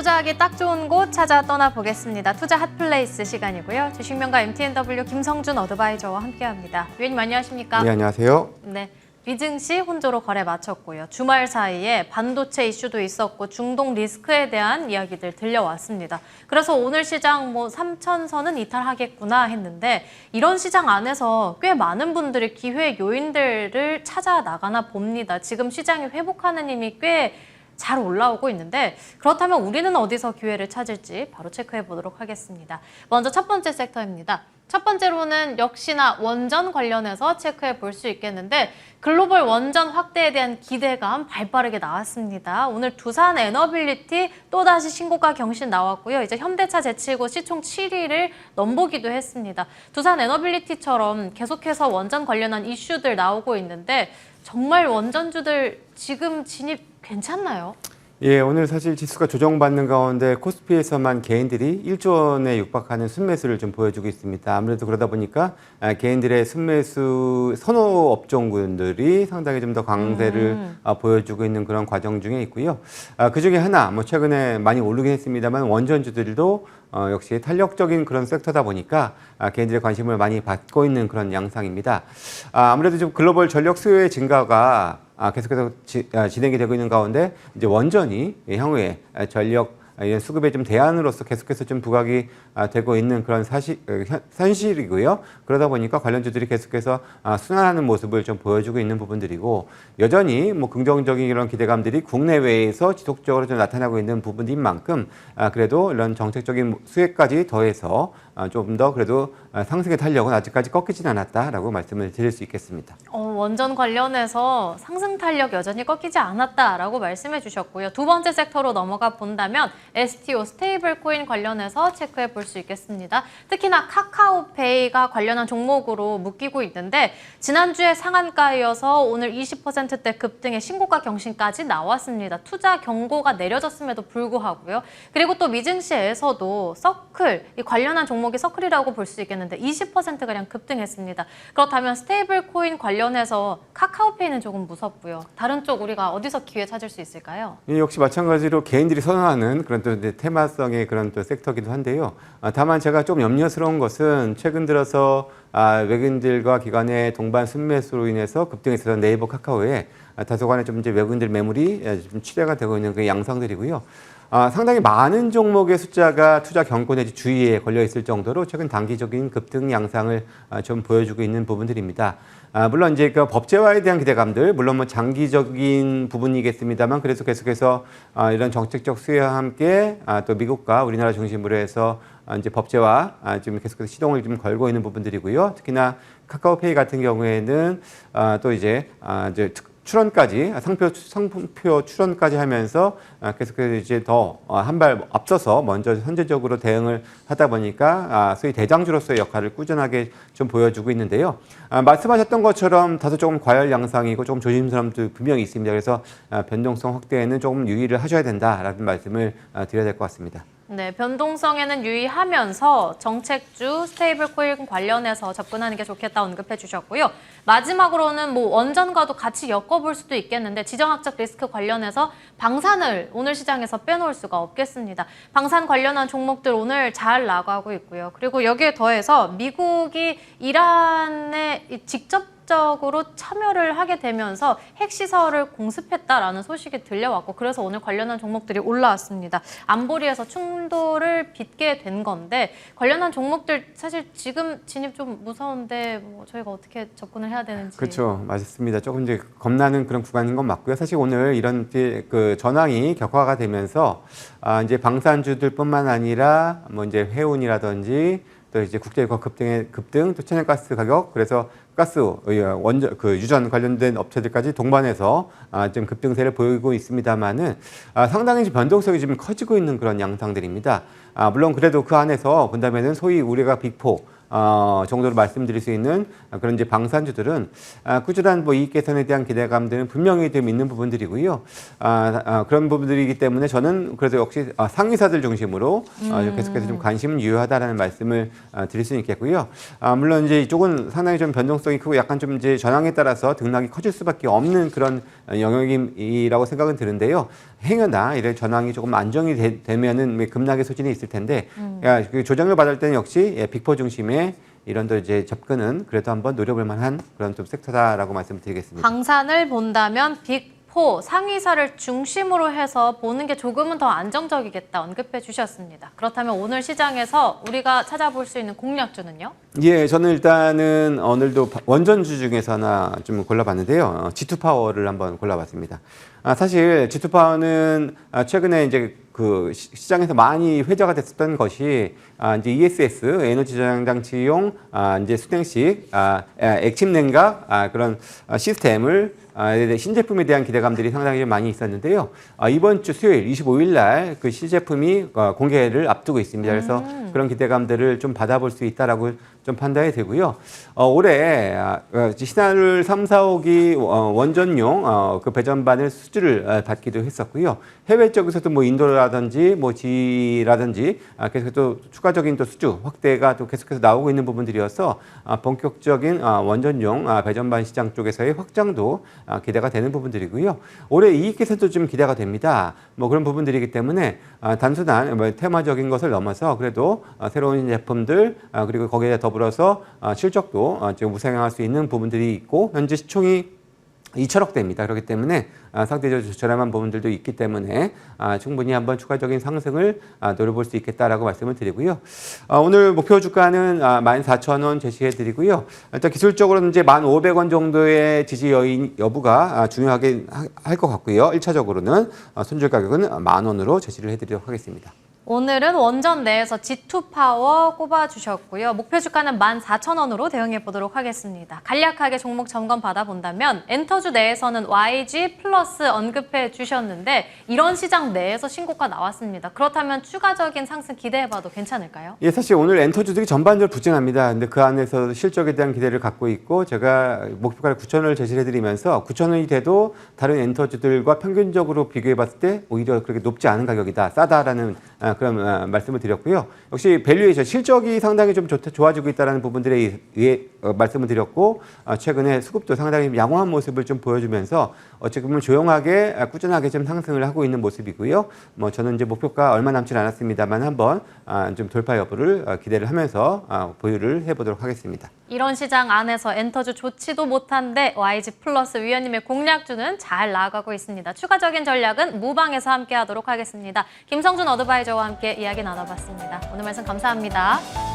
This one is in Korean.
투자하기 딱 좋은 곳 찾아 떠나보겠습니다. 투자 핫플레이스 시간이고요. 주식명가 MTNW 김성준 어드바이저와 함께합니다. 위원님 안녕하십니까? 네, 안녕하세요. 네, 비증시 혼조로 거래 마쳤고요. 주말 사이에 반도체 이슈도 있었고 중동 리스크에 대한 이야기들 들려왔습니다. 그래서 오늘 시장 3,000선은 이탈하겠구나 했는데 이런 시장 안에서 꽤 많은 분들이 기회 요인들을 찾아 나가나 봅니다. 지금 시장이 회복하는 힘이 꽤 잘 올라오고 있는데 그렇다면 우리는 어디서 기회를 찾을지 바로 체크해 보도록 하겠습니다. 먼저 첫 번째 섹터입니다. 첫 번째로는 역시나 원전 관련해서 체크해 볼 수 있겠는데 글로벌 원전 확대에 대한 기대감 발빠르게 나왔습니다. 오늘 두산 에너빌리티 또다시 신고가 경신 나왔고요. 이제 현대차 제치고 시총 7위를 넘보기도 했습니다. 두산 에너빌리티처럼 계속해서 원전 관련한 이슈들 나오고 있는데 정말 원전주들 지금 진입 괜찮나요? 예, 오늘 사실 지수가 조정받는 가운데 코스피에서만 개인들이 1조 원에 육박하는 순매수를 좀 보여주고 있습니다. 아무래도 그러다 보니까 개인들의 순매수 선호 업종군들이 상당히 좀 더 강세를 보여주고 있는 그런 과정 중에 있고요. 그중에 하나, 최근에 많이 오르긴 했습니다만 원전주들도 역시 탄력적인 그런 섹터다 보니까 개인들의 관심을 많이 받고 있는 그런 양상입니다. 아무래도 좀 글로벌 전력 수요의 증가가 계속해서 진행이 되고 있는 가운데 이제 원전이 향후에 전력 이런 수급의 좀 대안으로서 계속해서 좀 부각이 되고 있는 그런 현실이고요. 그러다 보니까 관련주들이 계속해서 순환하는 모습을 좀 보여주고 있는 부분들이고 여전히 긍정적인 이런 기대감들이 국내외에서 지속적으로 좀 나타나고 있는 부분인 만큼 그래도 이런 정책적인 수혜까지 더해서 좀 더 그래도 상승의 탄력은 아직까지 꺾이진 않았다라고 말씀을 드릴 수 있겠습니다. 원전 관련해서 상승 탄력 여전히 꺾이지 않았다라고 말씀해 주셨고요. 두 번째 섹터로 넘어가 본다면 STO 스테이블 코인 관련해서 체크해 볼 수 있겠습니다. 특히나 카카오페이가 관련한 종목으로 묶이고 있는데 지난주에 상한가이어서 오늘 20%대 급등의 신고가 경신까지 나왔습니다. 투자 경고가 내려졌음에도 불구하고요. 그리고 또 미증시에서도 서클, 이 관련한 종목이 서클이라고 볼 수 있겠는데 20%가량 급등했습니다. 그렇다면 스테이블 코인 관련해서 카카오페이는 조금 무섭고요. 다른 쪽 우리가 어디서 기회 찾을 수 있을까요? 역시 마찬가지로 개인들이 선호하는 그런 또 테마성의 그런 또 섹터기도 한데요. 다만 제가 좀 염려스러운 것은 최근 들어서 외국인들과 기관의 동반 순매수로 인해서 급등했었던 네이버 카카오에 다소간의 좀 이제 외국인들 매물이 좀 취재가 되고 있는 그 양상들이고요. 상당히 많은 종목의 숫자가 투자 경고 내지 주의에 걸려 있을 정도로 최근 단기적인 급등 양상을 좀 보여주고 있는 부분들입니다. 물론 이제 그 법제화에 대한 기대감들, 물론 장기적인 부분이겠습니다만, 그래서 계속해서 이런 정책적 수혜와 함께 또 미국과 우리나라 중심으로 해서 이제 법제화 지금 계속해서 시동을 좀 걸고 있는 부분들이고요. 특히나 카카오페이 같은 경우에는 또 이제 출원까지 상표 출원까지 하면서 계속해서 이제 더 한 발 앞서서 먼저 선제적으로 대응을 하다 보니까 소위 대장주로서의 역할을 꾸준하게 좀 보여주고 있는데요. 말씀하셨던 것처럼 다소 조금 과열 양상이고 조금 조심스러움도 분명히 있습니다. 그래서 변동성 확대에는 조금 유의를 하셔야 된다라는 말씀을 드려야 될 것 같습니다. 네, 변동성에는 유의하면서 정책주 스테이블 코인 관련해서 접근하는 게 좋겠다 언급해 주셨고요. 마지막으로는 원전과도 같이 엮어볼 수도 있겠는데 지정학적 리스크 관련해서 방산을 오늘 시장에서 빼놓을 수가 없겠습니다. 방산 관련한 종목들 오늘 잘 나가고 있고요. 그리고 여기에 더해서 미국이 이란에 직접적으로 참여를 하게 되면서 핵시설을 공습했다라는 소식이 들려왔고 그래서 오늘 관련한 종목들이 올라왔습니다. 안보리에서 충돌을 빚게 된 건데 관련한 종목들 사실 지금 진입 좀 무서운데 저희가 어떻게 접근을 해야 되는지. 그렇죠. 맞습니다. 조금 이제 겁나는 그런 구간인 건 맞고요. 사실 오늘 이런 그 전황이 격화가 되면서 이제 방산주들뿐만 아니라 이제 해운이라든지 또 이제 국제유가 급등, 또 천연가스 가격, 그래서 가스 원전 유전 관련된 업체들까지 동반해서 좀 급등세를 보이고 있습니다만은 상당히 변동성이 좀 커지고 있는 그런 양상들입니다. 물론 그래도 그 안에서 본다면은 소위 우리가 빅4 정도로 말씀드릴 수 있는 그런 이제 방산주들은 꾸준한 뭐 이익 개선에 대한 기대감들은 분명히 좀 있는 부분들이고요. 그런 부분들이기 때문에 저는 그래서 역시 상위사들 중심으로 계속해서 좀 관심은 유효하다라는 말씀을 드릴 수 있겠고요. 물론 이제 이쪽은 상당히 좀 변동성이 크고 약간 좀 이제 전황에 따라서 등락이 커질 수밖에 없는 그런 영역이라고 생각은 드는데요. 행여나 이런 전황이 조금 안정이 되면은 급락의 소진이 있을 텐데 그 조정을 받을 때는 역시 빅4 중심의 이런 또 이제 접근은 그래도 한번 노려볼 만한 그런 좀 섹터다라고 말씀드리겠습니다. 방산을 본다면 빅4 상위사를 중심으로 해서 보는 게 조금은 더 안정적이겠다 언급해 주셨습니다. 그렇다면 오늘 시장에서 우리가 찾아볼 수 있는 공략주는요? 예, 저는 일단은 오늘도 원전주 중에서 하나 좀 골라봤는데요. G2파워를 한번 골라봤습니다. 사실 G2파워는 최근에 이제 그 시장에서 많이 회자가 됐었던 것이 이제 ESS 에너지 저장 장치용 이제 수냉식 액침 냉각 그런 시스템을 신제품에 대한 기대감들이 상당히 좀 많이 있었는데요. 이번 주 수요일 25일 날 그 신제품이 공개를 앞두고 있습니다. 그래서 그런 기대감들을 좀 받아볼 수 있다라고 좀 판단이 되고요. 올해 신한울 3, 4호기 원전용 그 배전반을 수주를 받기도 했었고요. 해외 쪽에서도 뭐 인도라든지 뭐 지라든지 계속해서 또 추가적인 또 수주 확대가 또 계속해서 나오고 있는 부분들이어서 본격적인 원전용 배전반 시장 쪽에서의 확장도 기대가 되는 부분들이고요. 올해 이익 개선도 좀 기대가 됩니다. 뭐 그런 부분들이기 때문에 단순한 뭐 테마적인 것을 넘어서 그래도 새로운 제품들 그리고 거기에 더불어서 실적도 지금 우상향할 수 있는 부분들이 있고 현재 시총이 2천억대입니다. 그렇기 때문에 상대적으로 저렴한 부분들도 있기 때문에 충분히 한번 추가적인 상승을 노려볼 수 있겠다라고 말씀을 드리고요. 오늘 목표 주가는 14,000원 제시해 드리고요. 일단 기술적으로는 이제 1,500원 정도의 지지 여부가 중요하게 할 것 같고요. 1차적으로는 손절 가격은 10,000원으로 제시를 해드리도록 하겠습니다. 오늘은 원전 내에서 G2파워 꼽아주셨고요. 목표 주가는 14,000원으로 대응해 보도록 하겠습니다. 간략하게 종목 점검 받아본다면 엔터주 내에서는 YG 플러스 언급해 주셨는데 이런 시장 내에서 신고가 나왔습니다. 그렇다면 추가적인 상승 기대해봐도 괜찮을까요? 예, 사실 오늘 엔터주들이 전반적으로 부진합니다. 근데 그 안에서 실적에 대한 기대를 갖고 있고 제가 목표가를 9,000원을 제시해드리면서 9,000원이 돼도 다른 엔터주들과 평균적으로 비교해봤을 때 오히려 그렇게 높지 않은 가격이다, 싸다라는 그런 말씀을 드렸고요. 역시 밸류에이션 실적이 상당히 좀 좋아지고 있다는 부분들에 의해 말씀을 드렸고 최근에 수급도 상당히 양호한 모습을 좀 보여주면서 어찌 보면 조용하게 꾸준하게 좀 상승을 하고 있는 모습이고요. 뭐 저는 이제 목표가 얼마 남지 않았습니다만 한번 좀 돌파 여부를 기대를 하면서 보유를 해보도록 하겠습니다. 이런 시장 안에서 엔터주 좋지도 못한데 YG 플러스 위원님의 공략주는 잘 나아가고 있습니다. 추가적인 전략은 무방에서 함께 하도록 하겠습니다. 김성준 어드바이저와 함께 이야기 나눠봤습니다. 오늘 말씀 감사합니다.